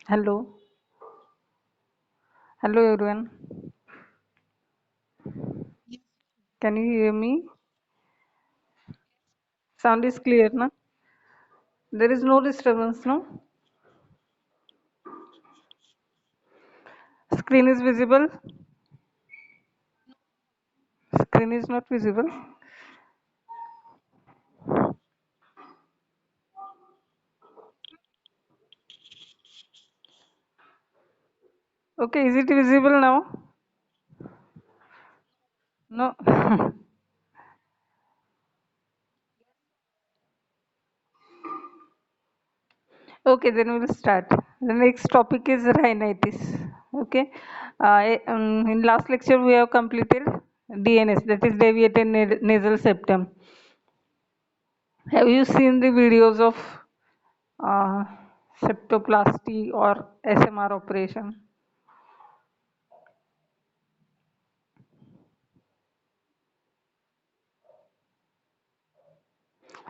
Hello, hello everyone. Can you hear me? Sound is clear, na? There is no disturbance, no? Screen is visible. Screen is not visible. Okay, is it visible now? No. Okay, then we'll start. The next topic is rhinitis. Okay. In last lecture we have completed DNS, that is deviated nasal septum. Have you seen the videos of uh, septoplasty or SMR operation?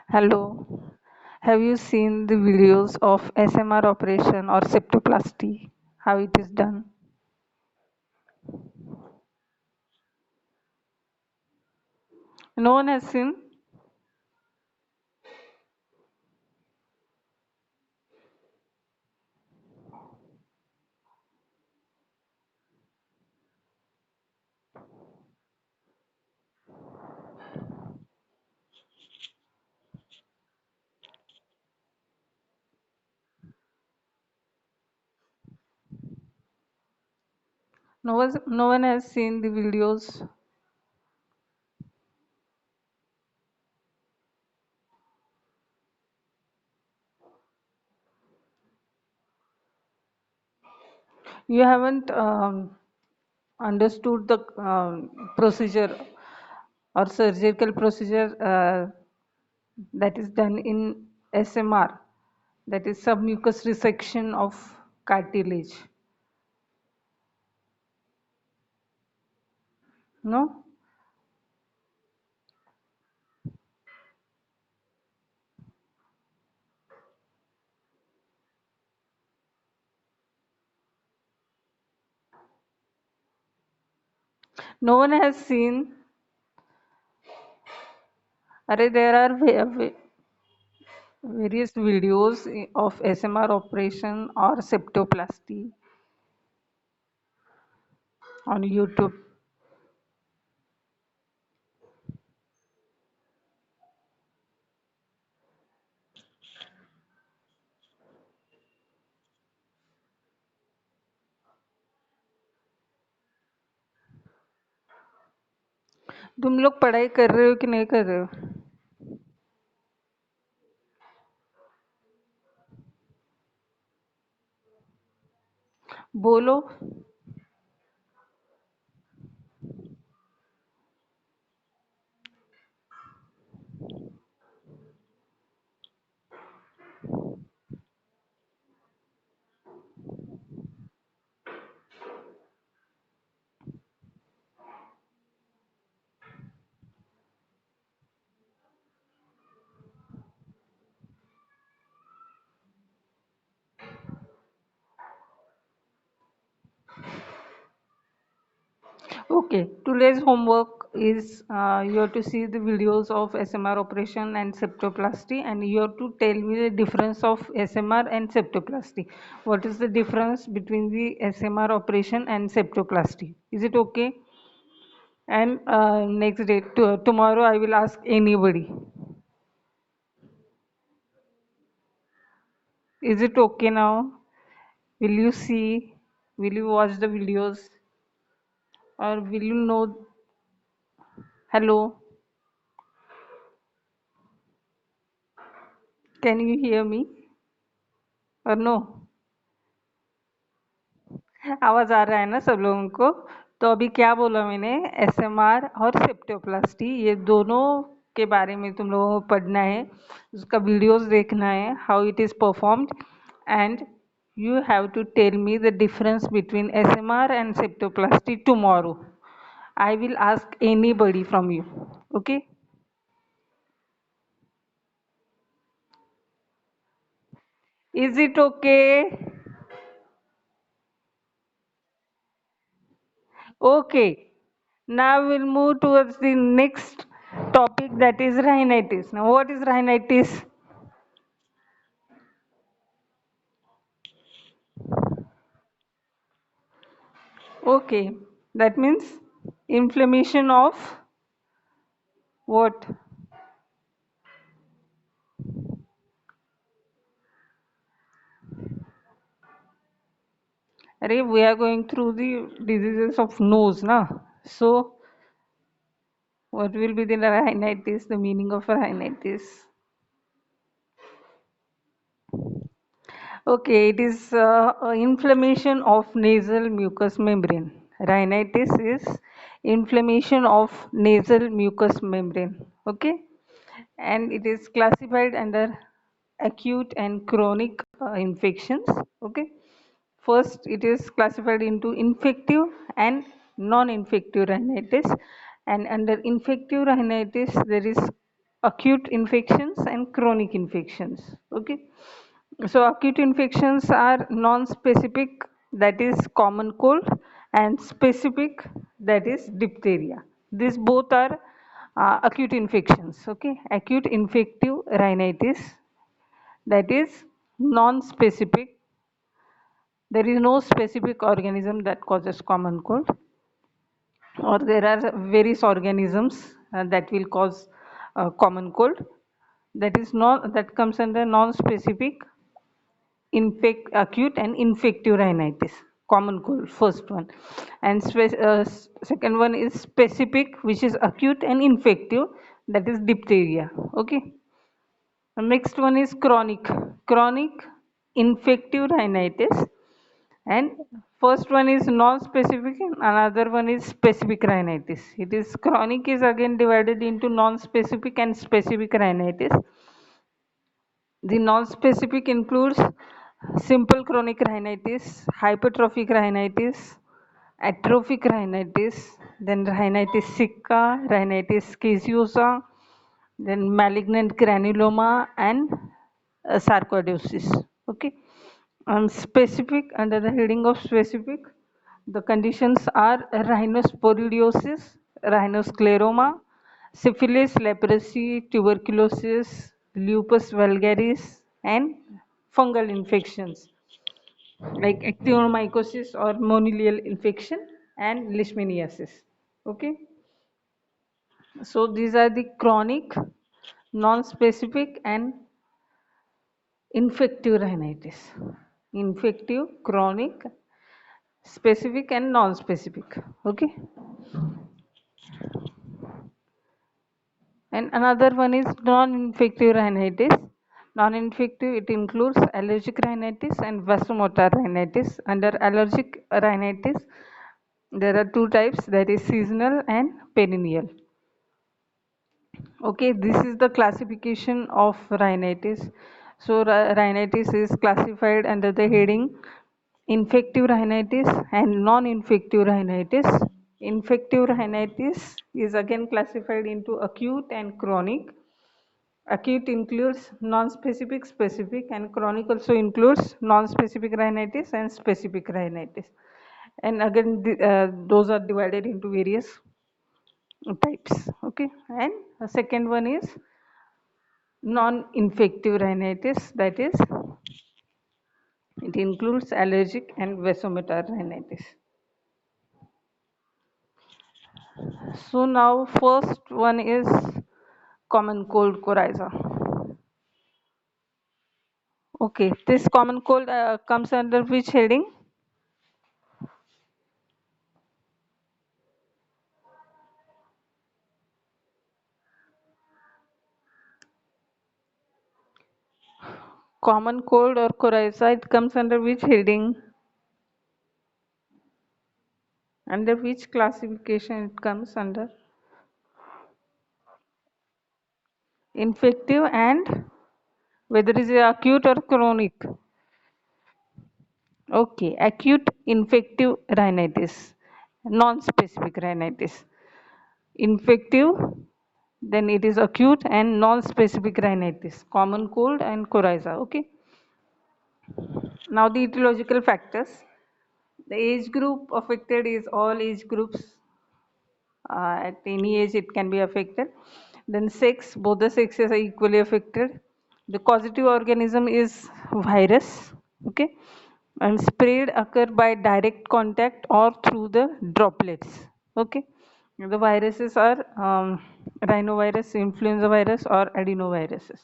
Hello. Have you seen the videos of SMR operation or septoplasty? How it is done? No one has seen. No one has seen the videos. You haven't understood the procedure or surgical procedure that is done in SMR, that is submucous resection of cartilage. No? No one has seen. There are various videos of SMR operation or septoplasty on YouTube. तुम लोग पढ़ाई कर रहे हो कि नहीं कर रहे हो? बोलो. Okay, today's homework is you have to see the videos of SMR operation and septoplasty, and you have to tell me the difference of SMR and septoplasty. What is the difference between the SMR operation and septoplasty? Is it okay? And next day, tomorrow, I will ask anybody. Is it okay now? Will you see? Will you watch the videos? Or will you know? Hello? Can you hear me? Or no? आवाज आ रहा है ना सब लोगों को? तो अभी क्या बोला मैंने? एसएमआर और सेप्टोप्लास्टी, ये दोनों के बारे में तुम लोगों को पढ़ना है, उसका वीडियोस देखना है, how it is performed, and you have to tell me the difference between SMR and septoplasty tomorrow. I will ask anybody from you. Okay? Is it okay? Okay. Now we'll move towards the next topic, that is rhinitis. Now, what is rhinitis? Okay, that means inflammation of what? Arey, we are going through the diseases of nose, na? So, what will be the rhinitis? The meaning of rhinitis? Okay, it is inflammation of nasal mucous membrane. Rhinitis is inflammation of nasal mucous membrane. Okay, and it is classified under acute and chronic infections. Okay, first it is classified into infective and non-infective rhinitis, and under infective rhinitis there is acute infections and chronic infections. Okay, so acute infections are non-specific, that is common cold, and specific, that is diphtheria. These both are acute infections. Okay, acute infective rhinitis, that is non-specific. There is no specific organism that causes common cold, or there are various organisms that will cause common cold. That is not, that comes under non-specific acute and infective rhinitis, common cold, first one, and second one is specific, which is acute and infective, that is diphtheria. Okay, the next one is chronic infective rhinitis, and first one is non-specific and another one is specific rhinitis. It is chronic is again divided into non-specific and specific rhinitis. The non-specific includes simple chronic rhinitis, hypertrophic rhinitis, atrophic rhinitis, then rhinitis sicca, rhinitis caseosa, then malignant granuloma and sarcoidosis. Okay. Specific, under the heading of specific, the conditions are rhinosporidiosis, rhinoscleroma, syphilis, leprosy, tuberculosis, lupus vulgaris, and fungal infections like actinomycosis or monilial infection and leishmaniasis. Okay, so these are the chronic, non-specific, and infective rhinitis. Infective, chronic, specific, and non-specific. Okay, and another one is non-infective rhinitis. Non-infective, it includes allergic rhinitis and vasomotor rhinitis. Under allergic rhinitis, there are two types, that is seasonal and perennial. Okay, this is the classification of rhinitis. So rhinitis is classified under the heading infective rhinitis and non-infective rhinitis. Infective rhinitis is again classified into acute and chronic. Acute includes non-specific, specific, and chronic also includes non-specific rhinitis and specific rhinitis. And again, those are divided into various types. Okay, and the second one is non-infective rhinitis, that is, it includes allergic and vasomotor rhinitis. So now first one is common cold coryza. Okay, this common cold comes under which heading? Common cold or coryza, it comes under which heading? Under which classification it comes under? Infective, and whether it is acute or chronic? Okay, acute infective rhinitis, non-specific rhinitis. Infective, then it is acute and non-specific rhinitis, common cold and coryza. Okay. Now the etiological factors. The age group affected is all age groups. At any age it can be affected. Then sex, both the sexes are equally affected. The causative organism is virus, okay, and spread occur by direct contact or through the droplets, okay. The viruses are rhinovirus, influenza virus, or adenoviruses.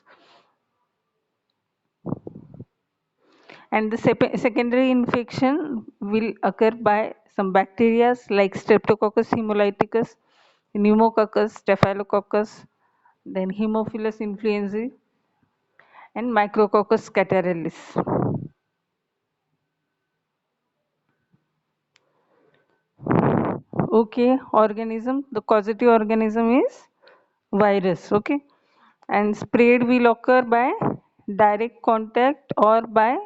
And the secondary infection will occur by some bacteria like Streptococcus hemolyticus, Pneumococcus, Staphylococcus, then Haemophilus influenzae, and Micrococcus catarrhalis. Okay, organism, the causative organism is virus, okay, and spread will occur by direct contact or by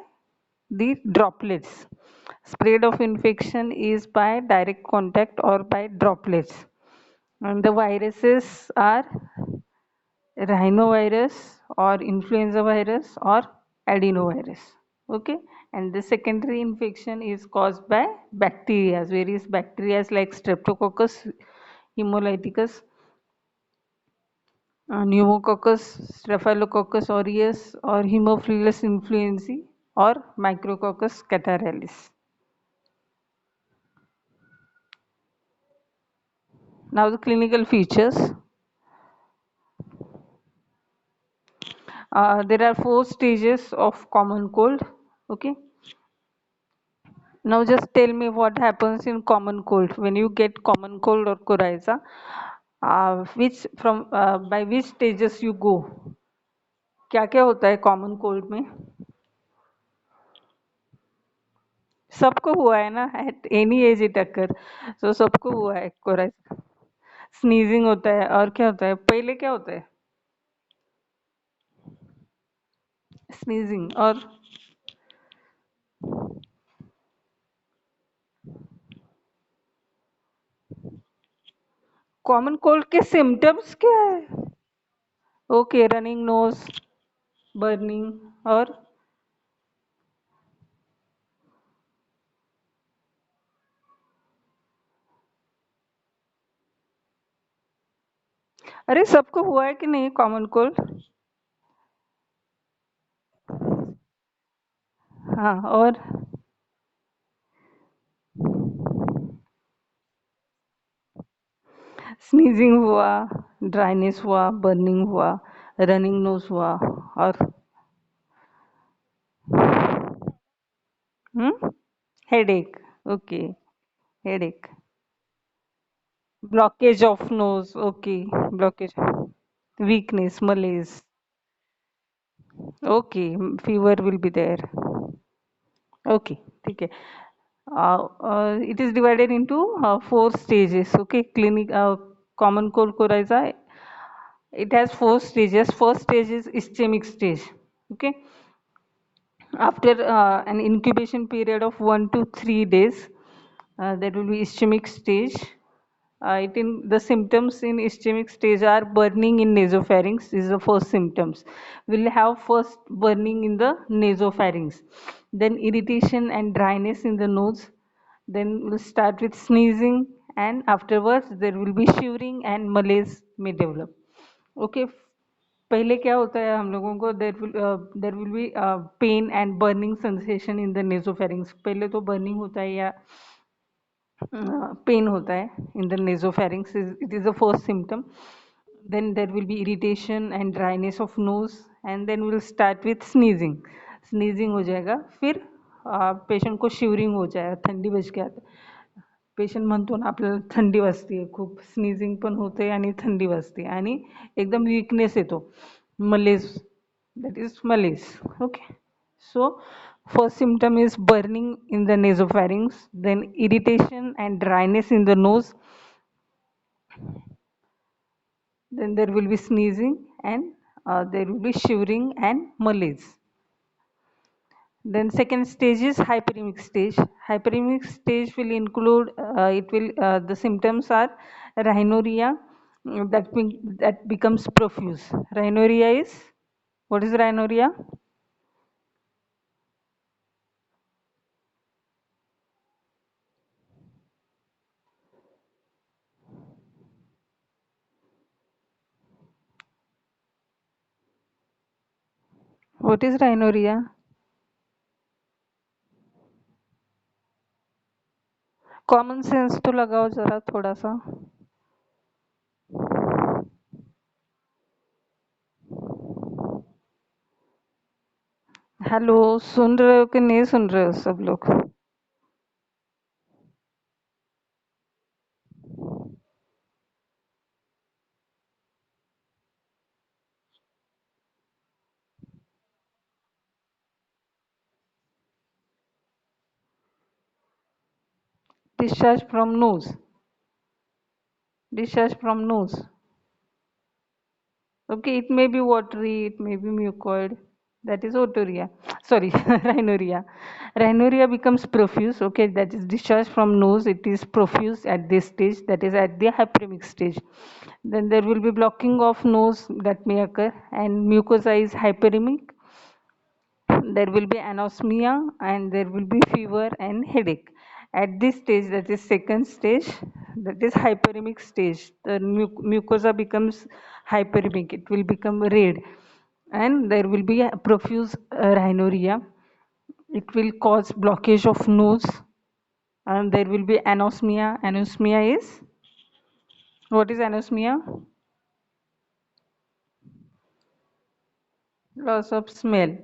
the droplets. Spread of infection is by direct contact or by droplets. And the viruses are rhinovirus or influenza virus or adenovirus. Okay, and the secondary infection is caused by bacteria, various bacteria like Streptococcus hemolyticus, Pneumococcus, Staphylococcus aureus, or Haemophilus influenzae, or Micrococcus catarrhalis. Now the clinical features. There are four stages of common cold. Okay. Now just tell me what happens in common cold when you get common cold or coryza. Which from by which stages you go? क्या क्या होता है common cold में? सबको हुआ है ना at any age it occur. सो सबको हुआ है कोराइजा. स्नीजिंग होता है और क्या होता है पहले क्या होता है? स्नीजिंग और कॉमन कोल्ड के सिम्टम्स क्या है? ओके, रनिंग नोज, बर्निंग और अरे सबको हुआ है कि नहीं कॉमन कोल्ड? हाँ और स्नीजिंग हुआ, ड्राइनेस हुआ, बर्निंग हुआ, रनिंग नोज हुआ और headache. Okay, headache, blockage of nose. Okay, blockage, weakness, malaise. Okay, fever will be there. Okay, ठीक है. It is divided into four stages. Okay, clinic common cold coryza. It has four stages. First stage is ischemic stage. Okay, after an incubation period of 1 to 3 days, there will be ischemic stage. The symptoms in ischemic stage are burning in nasopharynx is the first symptoms. We'll have first burning in the nasopharynx, then irritation and dryness in the nose, then we'll start with sneezing, and afterwards there will be shivering and malaise may develop. Okay, पहले क्या होता है हम लोगों को there will be pain and burning sensation in the nasopharynx. पहले तो burning होता है या पेन होता है in the nasopharynx. It is the first symptom. then there will be irritation and dryness of nose, and then we'll start with sneezing. Sneezing हो जाएगा, फिर पेशेंट को शिवरिंग हो जाएगा, थंडी बज के आता. पेशंट म्हणतो ना आपल्याला थंडी वाजते, खूप स्नीजिंग पण होते आणि थंडी वाजते आणि एकदम वीकनेस येतो, malaise. That is malaise. Okay, so first symptom is burning in the nasopharynx, then irritation and dryness in the nose, then there will be sneezing, and there will be shivering and malaise. Then second stage is hyperemic stage. Hyperemic stage will include the symptoms are rhinorrhea, that becomes profuse. Rhinorrhea is, what is rhinorrhea? What is rhinorrhea? Common sense तो लगाओ जरा थोड़ा सा. Hello, सुन रहे हो कि नहीं सुन रहे हो सब लोग? Discharge from nose. Discharge from nose. Okay, it may be watery, it may be mucoid. That is otorrhea. Sorry, rhinorrhea. Rhinorrhea becomes profuse. Okay, that is discharge from nose. It is profuse at this stage. That is at the hyperemic stage. Then there will be blocking of nose that may occur, and mucosa is hyperemic. There will be anosmia and there will be fever and headache. At this stage, that is second stage, that is hyperemic stage, the mucosa becomes hyperemic, it will become red, and there will be a profuse rhinorrhea. It will cause blockage of nose, and there will be anosmia. Anosmia is, what is anosmia? Loss of smell.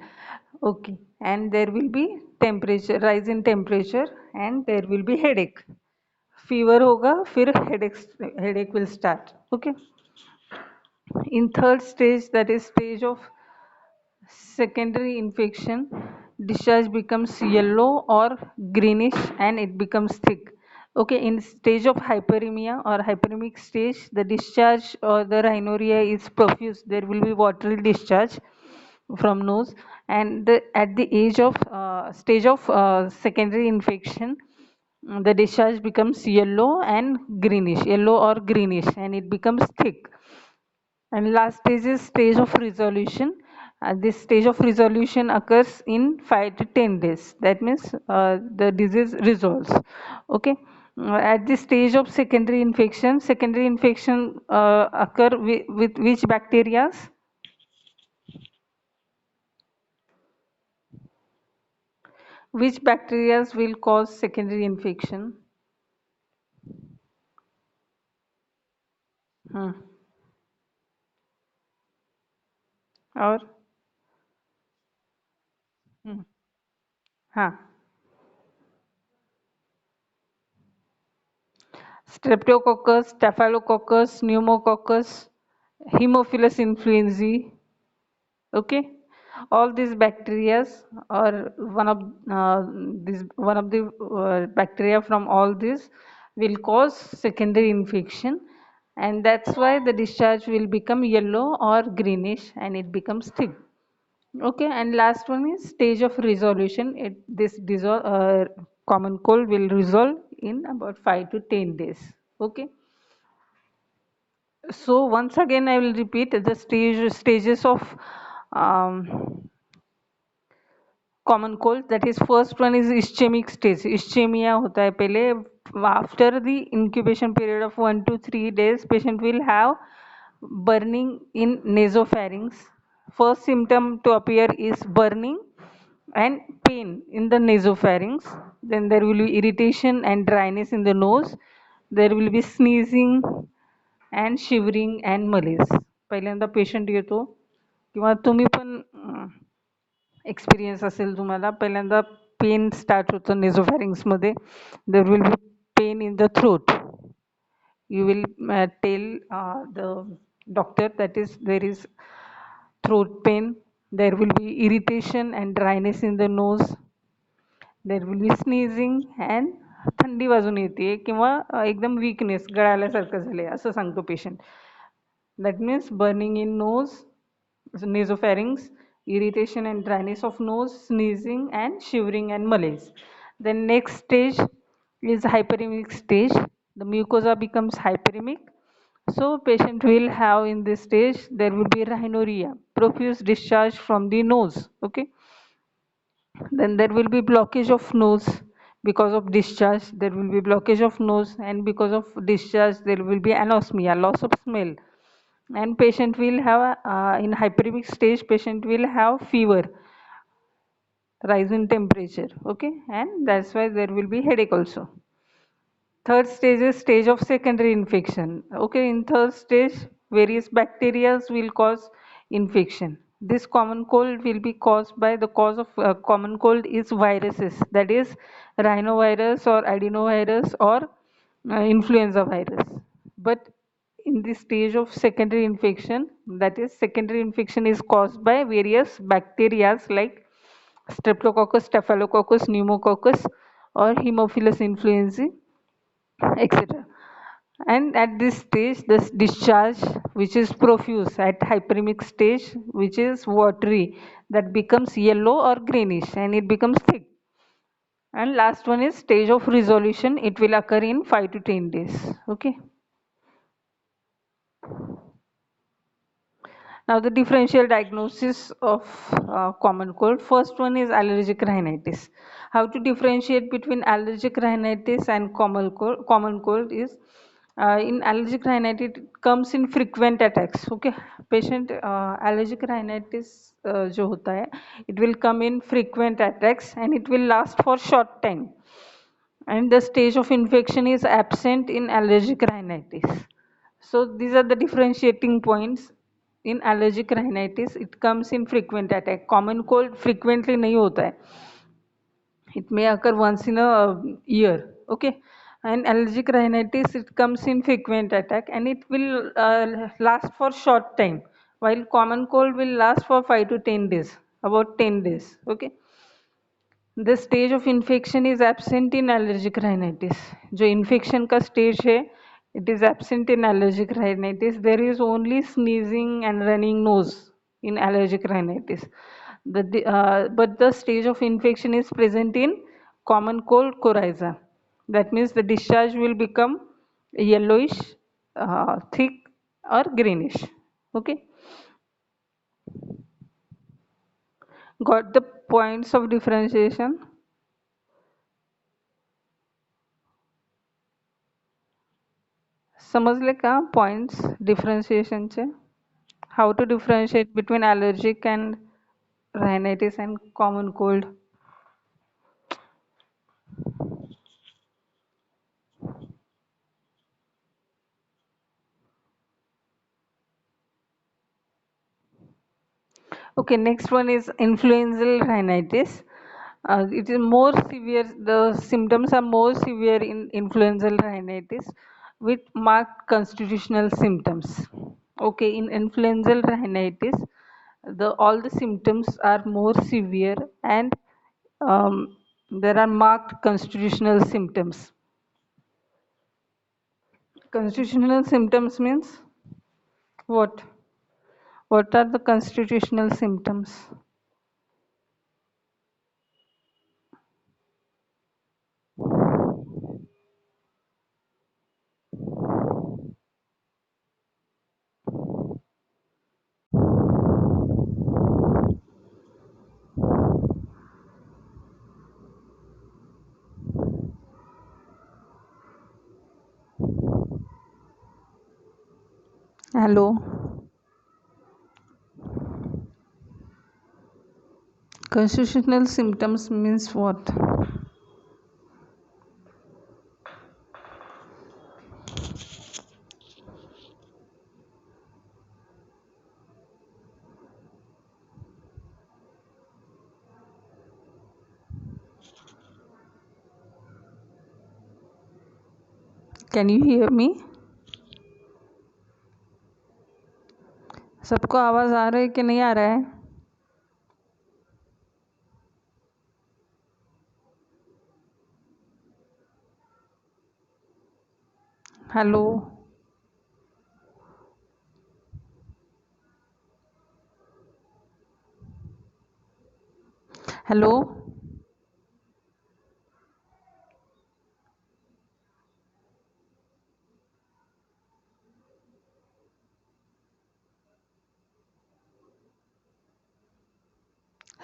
Okay, and there will be temperature, rise in temperature, and there will be headache. Fever होगा, फिर headache will start. Okay. In third stage, that is stage of secondary infection, discharge becomes yellow or greenish and it becomes thick. Okay, in stage of hyperemia or hyperemic stage, the discharge or the rhinorrhea is profuse. There will be watery discharge from nose, and at the age of stage of secondary infection, the discharge becomes yellow and greenish, yellow or greenish, and it becomes thick. And last stage is stage of resolution. This stage of resolution occurs in 5 to 10 days. That means the disease resolves. Okay. At this stage of secondary infection occur with which bacteria? Which bacteria will cause secondary infection? Hmm. और hmm. हाँ. Streptococcus, Staphylococcus, Pneumococcus, Haemophilus influenzae. Okay, all these bacteria or one of the bacteria from all these will cause secondary infection, and that's why the discharge will become yellow or greenish and it becomes thick. Okay, and last one is stage of resolution. Common cold will resolve in about 5 to 10 days. Okay, so once again I will repeat the stages of um, common cold. That is, first one is ischemic stage. Ischemia होता है पहले. After the incubation period of 1 to 3 days, patient will have burning in nasopharynx. First symptom to appear is burning and pain in the nasopharynx. Then there will be irritation and dryness in the nose. There will be sneezing and shivering and malaise. पहिल्यांदा patient येतो किंवा तुम्ही पण experience असेल तुम्हाला. पहिल्यांदा pain start होतं नेझोफॅरिंग्समध्ये. There will be pain in the throat. You will tell the doctor that is there is throat pain. There will be irritation and dryness in the nose. There will be sneezing and थंडी वाजून येते किंवा एकदम weakness, गळाल्यासारखं झाले असं सांगतो patient. That means burning in nose, nasopharynx, irritation and dryness of nose, sneezing and shivering and malaise. Then next stage is hyperemic stage. The mucosa becomes hyperemic. So patient will have in this stage, there will be rhinorrhea, profuse discharge from the nose. Okay. Then there will be blockage of nose because of discharge. There will be blockage of nose, and because of discharge there will be anosmia, loss of smell. and patient will have in hyperemic stage patient will have fever, rise in temperature, okay, and that's why there will be headache also. Third stage is stage of secondary infection. Okay, in third stage, various bacteria will cause infection. This common cold will be caused by the cause of common cold is viruses, that is rhinovirus or adenovirus or influenza virus. But in the stage of secondary infection, that is secondary infection is caused by various bacteria like Streptococcus, Staphylococcus, Pneumococcus or Haemophilus influenzae, etc. And at this stage, this discharge, which is profuse, at hyperemic stage, which is watery, that becomes yellow or greenish and it becomes thick. And last one is stage of resolution. It will occur in 5 to 10 days. Okay. Now the differential diagnosis of common cold. First one is allergic rhinitis. How to differentiate between allergic rhinitis and common cold is in allergic rhinitis it comes in frequent attacks. Okay, patient allergic rhinitis जो होता है, it will come in frequent attacks and it will last for short time. And the stage of infection is absent in allergic rhinitis. So these are the differentiating points. In allergic rhinitis it comes in frequent attack. Common cold frequently नहीं होता है, it may occur once in a year, okay, and allergic rhinitis it comes in frequent attack and it will last for short time, while common cold will last for 5 to 10 days, about 10 days, okay. The stage of infection is absent in allergic rhinitis. जो infection का stage है, it is absent in allergic rhinitis. There is only sneezing and running nose in allergic rhinitis. But the stage of infection is present in common cold coryza. That means the discharge will become yellowish, thick or greenish. Okay, got the points of differentiation? समजले का points differentiation चे? How to differentiate between allergic and rhinitis and common cold? Okay, next one is influenzaal rhinitis. It is more severe, the symptoms are more severe in influenzaal rhinitis with marked constitutional symptoms. Okay, in influenzaal rhinitis, all the symptoms are more severe and there are marked constitutional symptoms. Constitutional symptoms means what? What are the constitutional symptoms? Hello. Constitutional symptoms means what? Can you hear me? सबको आवाज़ आ रहा है कि नहीं आ रहा है? Hello. Hello.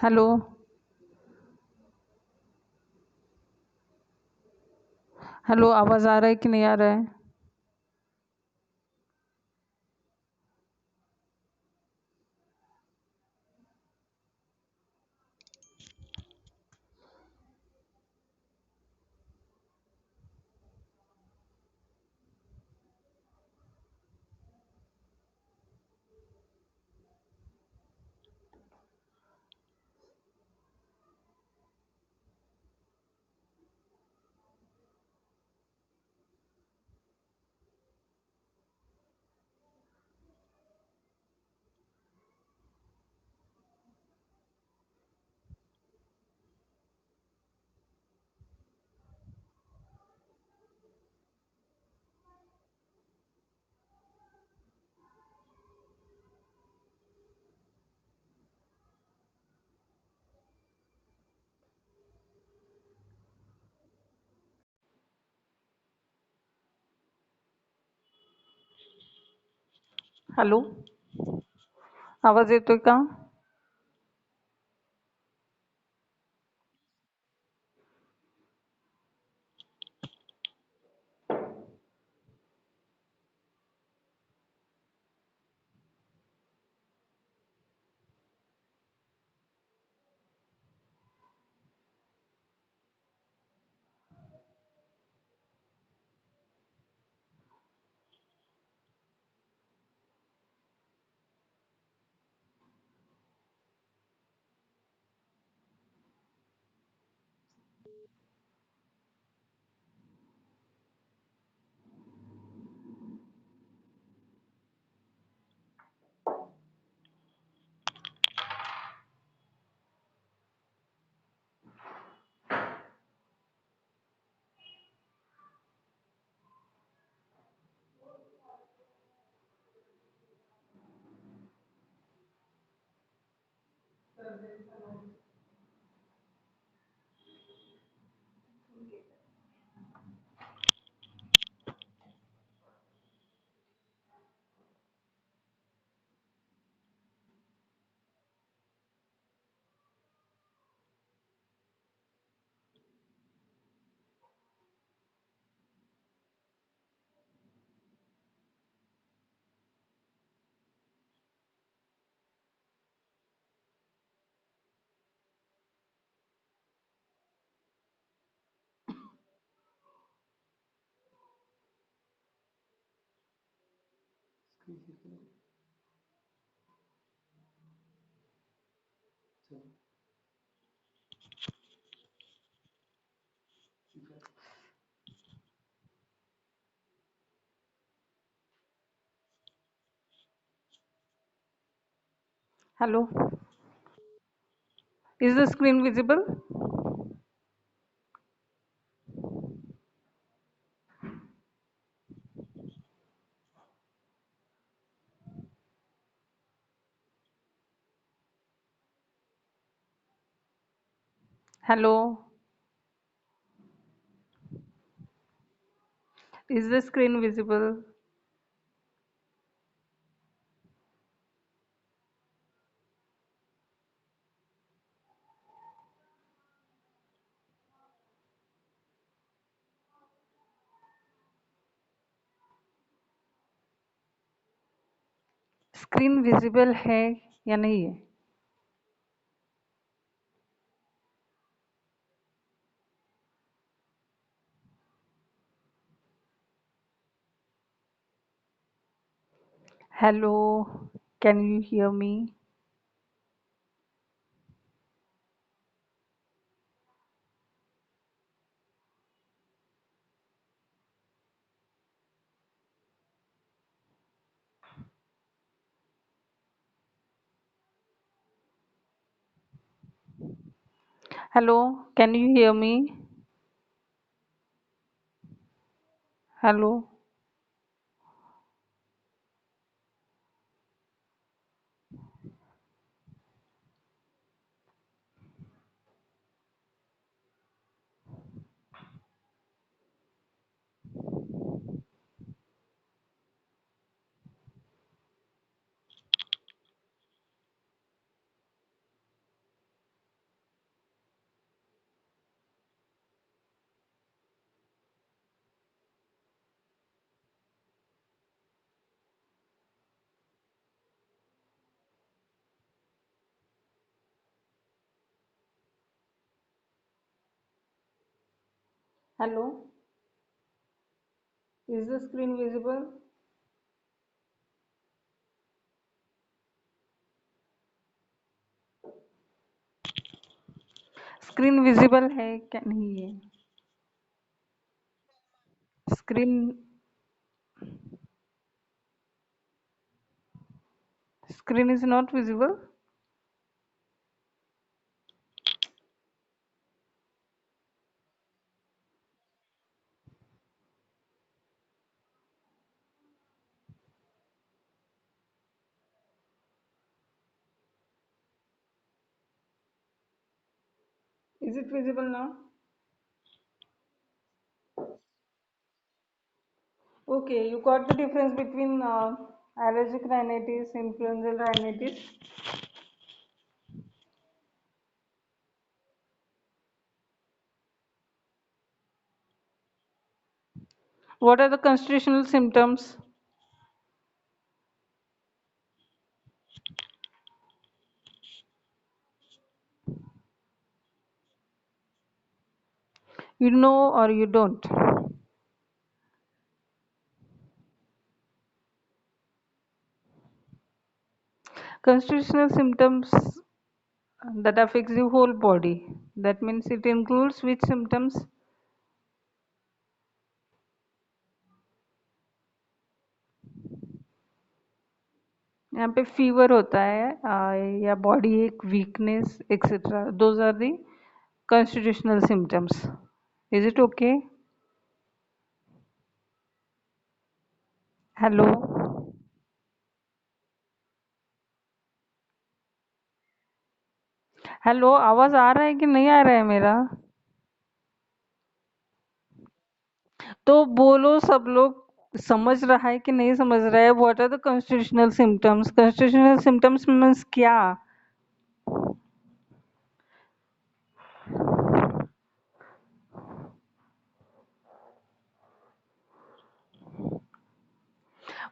Hello. Hello, आवाज़ आ रहा है कि नहीं आ रहा है? हॅलो, आवाज येतोय का? Hello, is the screen visible? Hello, is the screen visible? Screen visible है या नहीं है? Hello, can you hear me? Hello, can you hear me? Hello, hello, is the screen visible? Screen visible है क्या नहीं है? Screen screen is not visible. Is it visible now? Okay, you got the difference between Allergic rhinitis, influenza rhinitis. What are the constitutional symptoms? You know or you don't. Constitutional symptoms that affects the whole body. That means it includes which symptoms? यहाँ पे fever होता है या body एक weakness etcetera those are the constitutional symptoms. Is it okay? Hello hello आवाज आ रहा है कि नहीं आ रहा है मेरा? तो बोलो सब लोग समझ रहा है कि नहीं समझ रहा है? What are the constitutional symptoms? Constitutional symptoms means क्या?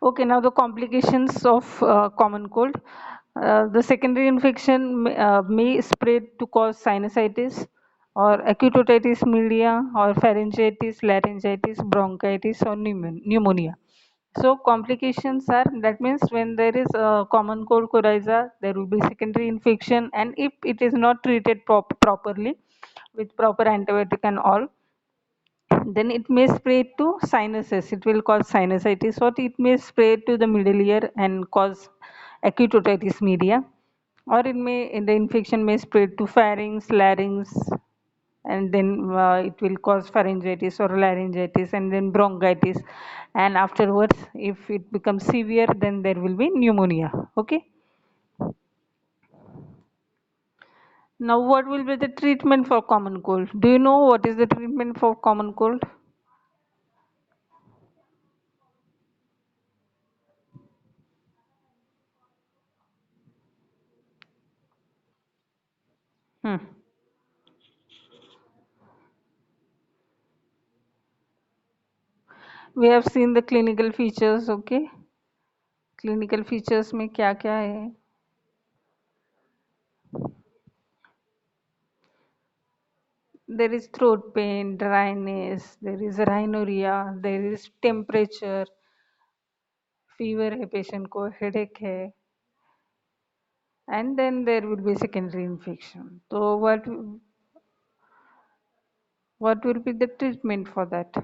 Okay, now the complications of common cold. The secondary infection may spread to cause sinusitis or acute otitis media or pharyngitis, laryngitis, bronchitis or pneumonia. So complications are that means when there is a common cold coryza, there will be secondary infection, and if it is not treated properly with proper antibiotic and all, then it may spread to sinuses. It will cause sinusitis, or it may spread to the middle ear and cause acute otitis media, or the infection may spread to pharynx, larynx, and then it will cause pharyngitis or laryngitis, and then bronchitis, and afterwards, if it becomes severe, then there will be pneumonia. Okay. Now, what will be the treatment for common cold? Do you know what is the treatment for common cold? Hmm. We have seen the clinical features. Okay. Clinical features में क्या क्या है? There is throat pain, dryness, there is rhinorrhea, there is temperature, fever है patient को, headache है, and then there will be secondary infection. So what will be the treatment for that?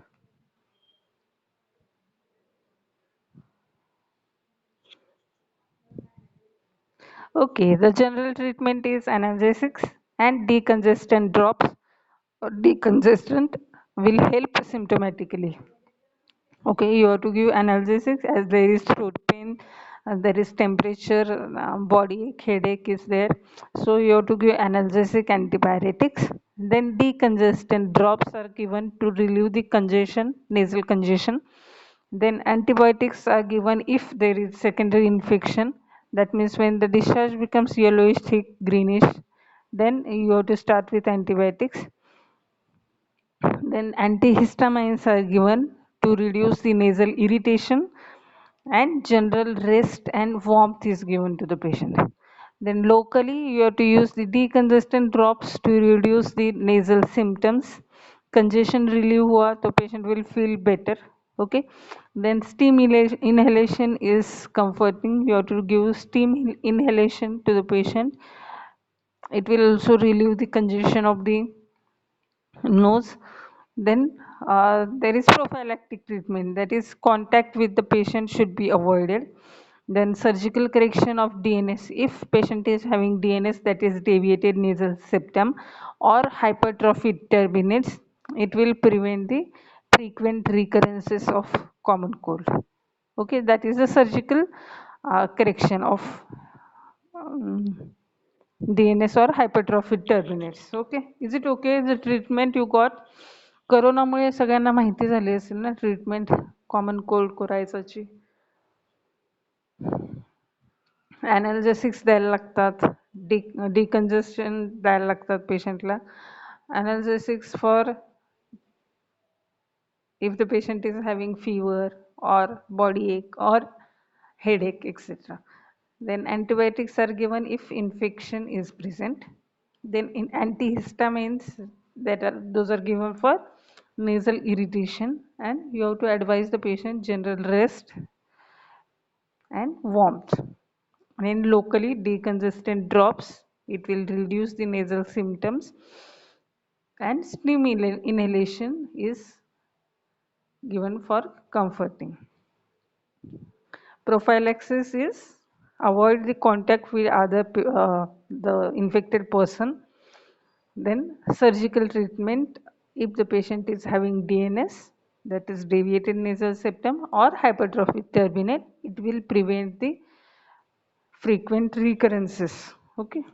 Okay, the general treatment is analgesics and decongestant drops or decongestant will help symptomatically. Okay, you have to give analgesics as there is throat pain, there is temperature, body ache, headache is there. So you have to give analgesic antibiotics. Then decongestant drops are given to relieve the congestion, nasal congestion. Then antibiotics are given if there is secondary infection. That means when the discharge becomes yellowish, thick, greenish, then you have to start with antibiotics. Then antihistamines are given to reduce the nasal irritation, and general rest and warmth is given to the patient. Then locally you have to use the decongestant drops to reduce the nasal symptoms. Congestion relief हुआ तो patient will feel better. Okay. Then steam inhalation is comforting. You have to give steam inhalation to the patient. It will also relieve the congestion of the nose. Then there is prophylactic treatment, that is contact with the patient should be avoided. Then surgical correction of DNS if patient is having DNS, that is deviated nasal septum or hypertrophied turbinates, it will prevent the frequent recurrences of common cold. Okay, that is the surgical correction of um, DNS or hypertrophic turbinates. Okay, is it okay the treatment you got? करोनामुळे सगळ्यांना माहिती झाली असेल ना treatment common cold कोरायचाची. ॲनाल्जेसिक्स द्यायला लागतात, डिकंजेस्शन द्यायला लागतात पेशंटला. ॲनाल्जेसिक्स for if the patient is having fever or body ache or headache, etc. Then antibiotics are given if infection is present. Then in antihistamines, those are given for nasal irritation, and you have to advise the patient general rest and warmth. And locally decongestant drops, it will reduce the nasal symptoms, and steam inhalation is given for comforting. Prophylaxis is avoid the contact with the infected person. Then surgical treatment if the patient is having DNS, that is deviated nasal septum, or hypertrophic turbinate, it will prevent the frequent recurrences. Okay.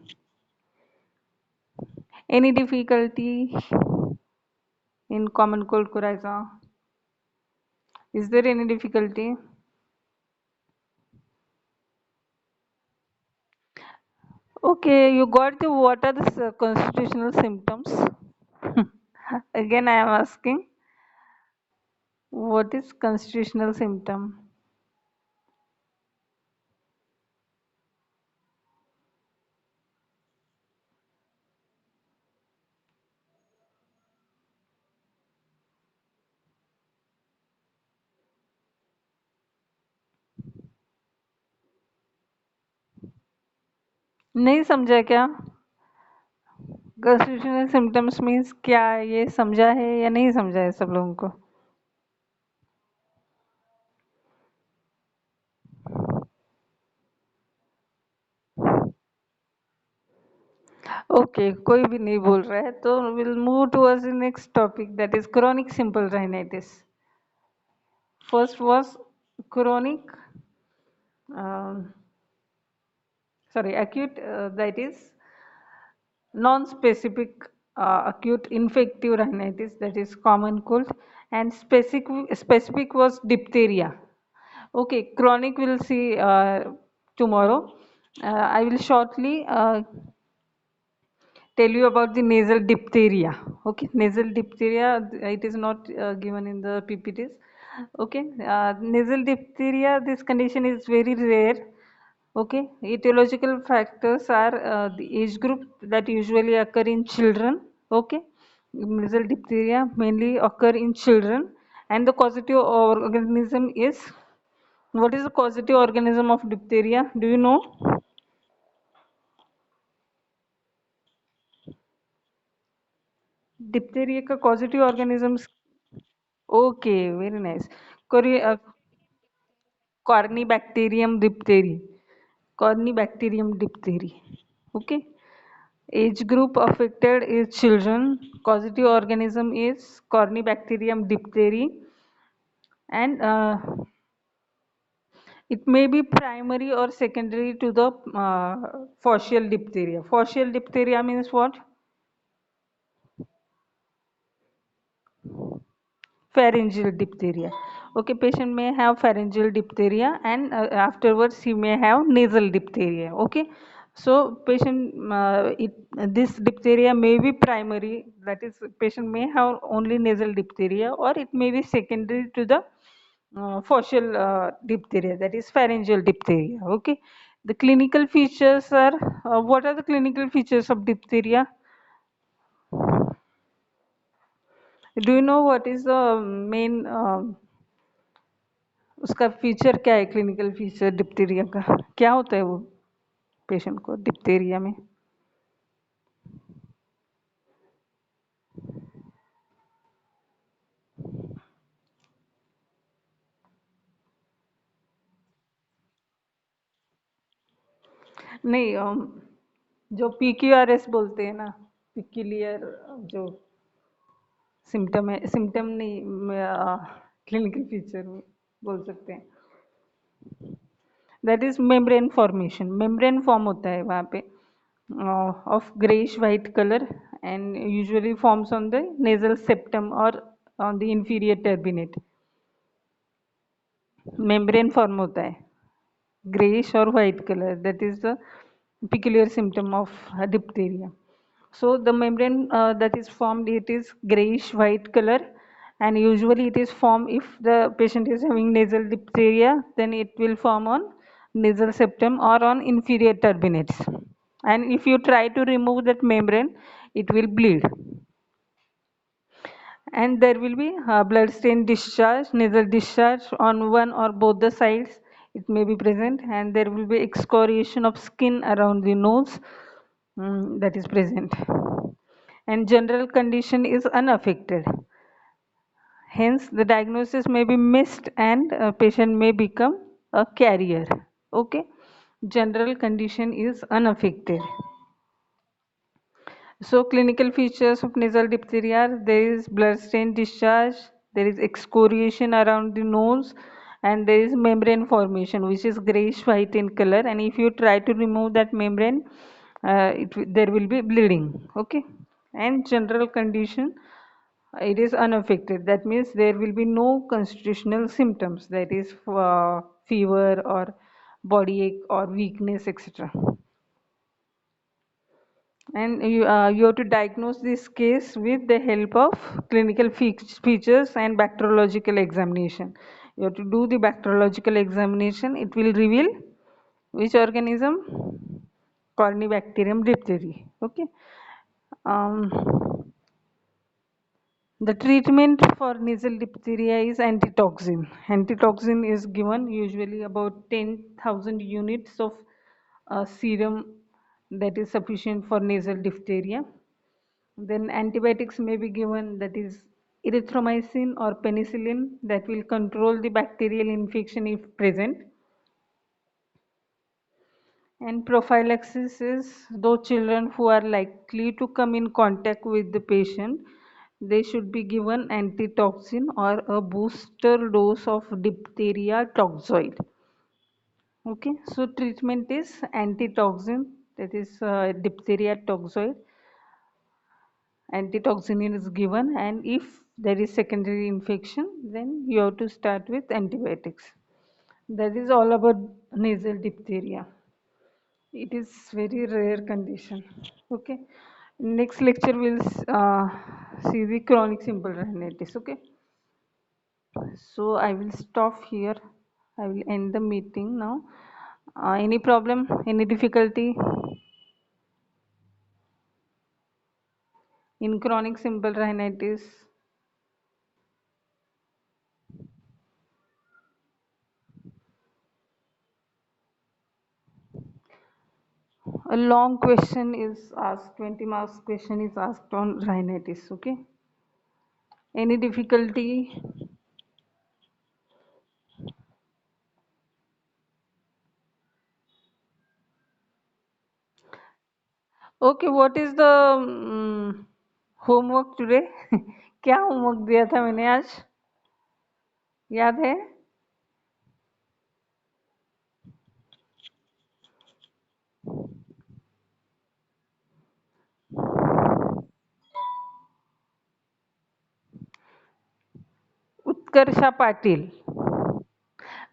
Any difficulty in common cold coryza? Is there any difficulty? Okay, you got the what are the constitutional symptoms? Again, I am asking, what is constitutional symptom? नहीं समझा क्या? constitutional symptoms means क्या? ये समझा है या नहीं समझा है सब लोगों को? Okay, कोई भी नहीं बोल रहा है तो we'll move towards the next topic, that is chronic simple rhinitis. First was chronic, um, sorry, acute, that is non-specific acute infective rhinitis, that is common cold, and specific was diphtheria. Okay, chronic we'll see tomorrow. I will shortly tell you about the nasal diphtheria. Okay, nasal diphtheria, it is not given in the PPTs. Okay, nasal diphtheria, this condition is very rare. Okay, etiological factors are the age group that usually occur in children. Okay, nasal diphtheria mainly occur in children, and the causative organism is, what is the causative organism of diphtheria? Do you know? Diphtheria का causative organisms. Okay, very nice. Corynebacterium diphtheria. Corynebacterium diphtheria. Okay. Age group affected is children. Causative organism is Corynebacterium diphtheria, and it may be primary or secondary to the fascial diphtheria. Fascial diphtheria means what? Pharyngeal diphtheria. Okay, patient may have pharyngeal diphtheria, and afterwards he may have nasal diphtheria. Okay, so this diphtheria may be primary, that is patient may have only nasal diphtheria, or it may be secondary to the fascial diphtheria, that is pharyngeal diphtheria. Okay, the clinical features are, what are the clinical features of diphtheria? Do you know what is the main उसका feature क्या है? Clinical feature diphtheria का क्या होता है वो patient को diphtheria में? नहीं, जो PQRS बोलते हैं ना, पिक्यूलियर जो सिम्टम है, सिम्टम नहीं, क्लिनिकल फीचर बोल सकते हैं, that is membrane formation. Membrane form होता है वहाँ पे of grayish white color, and usually forms on the nasal septum or on the inferior turbinate. Membrane form होता है. grayish or white color. That is the peculiar symptom of diphtheria. So the membrane that is formed, it is grayish white color, and usually it is formed if the patient is having nasal diphtheria, then it will form on nasal septum or on inferior turbinates. And if you try to remove that membrane, it will bleed. And there will be blood stain discharge, nasal discharge on one or both the sides. It may be present, and there will be excoriation of skin around the nose, that is present. And general condition is unaffected. Hence, the diagnosis may be missed and a patient may become a carrier. Okay, general condition is unaffected. So clinical features of nasal diphtheria are there is blood stain discharge, there is excoriation around the nose, and there is membrane formation which is grayish white in color. And if you try to remove that membrane, there will be bleeding. Okay, and general condition, it is unaffected. That means there will be no constitutional symptoms, that is fever or body ache or weakness, etc. And you have to diagnose this case with the help of clinical features and bacteriological examination. You have to do the bacteriological examination. It will reveal which organism, Corynebacterium diphtheria. Okay. Um, the treatment for nasal diphtheria is antitoxin. Antitoxin is given usually about 10,000 units of serum, that is sufficient for nasal diphtheria. Then antibiotics may be given, that is erythromycin or penicillin, that will control the bacterial infection if present. And prophylaxis is those children who are likely to come in contact with the patient, they should be given antitoxin or a booster dose of diphtheria toxoid. Okay, so treatment is antitoxin, that is diphtheria toxoid. Antitoxin is given, and if there is secondary infection, then you have to start with antibiotics. That is all about nasal diphtheria. It is very rare condition. Okay, next lecture we'll see the chronic simple rhinitis. Okay, so I will stop here. I will end the meeting now. Any problem, any difficulty in chronic simple rhinitis? A long question is asked, 20 marks question is asked on rhinitis. Okay, any difficulty? Okay, what is the homework today? क्या homework दिया था मैंने आज, याद है? उत्कर्षा पाटिल,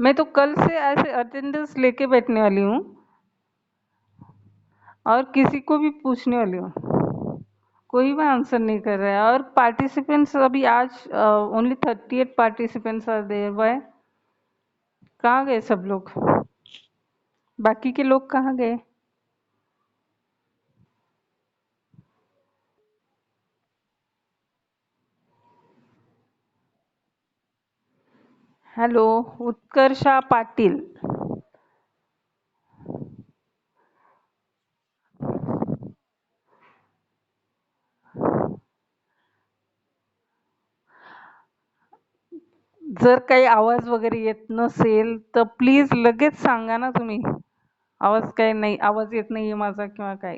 मैं तो कल से ऐसे अटेंडेंस लेके बैठने वाली हूँ और किसी को भी पूछने वाली हूँ, कोई भी आंसर नहीं कर रहा है। और पार्टिसिपेंट्स अभी आज only 38 participants are there, why? कहाँ गए सब लोग? बाकी के लोग कहाँ गए? हेलो, उत्कर्षा पाटिल। जर काही आवाज वगैरे येत नसेल तर प्लीज लगेच सांगा ना तुम्ही, आवाज काय नाही, आवाज येत नाहीये माझा किंवा काय.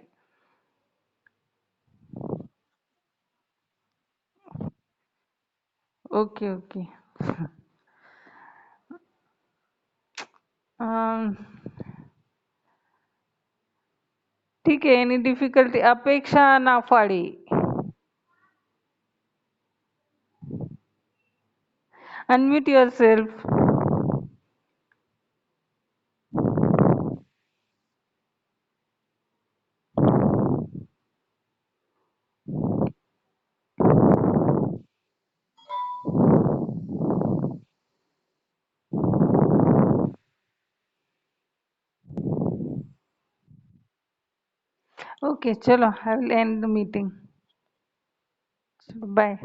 Okay okay. ठीक आहे, एनी डिफिकल्टी? अपेक्षा नाफाडे, unmute yourself. Okay, chalo, I will end the meeting. Bye.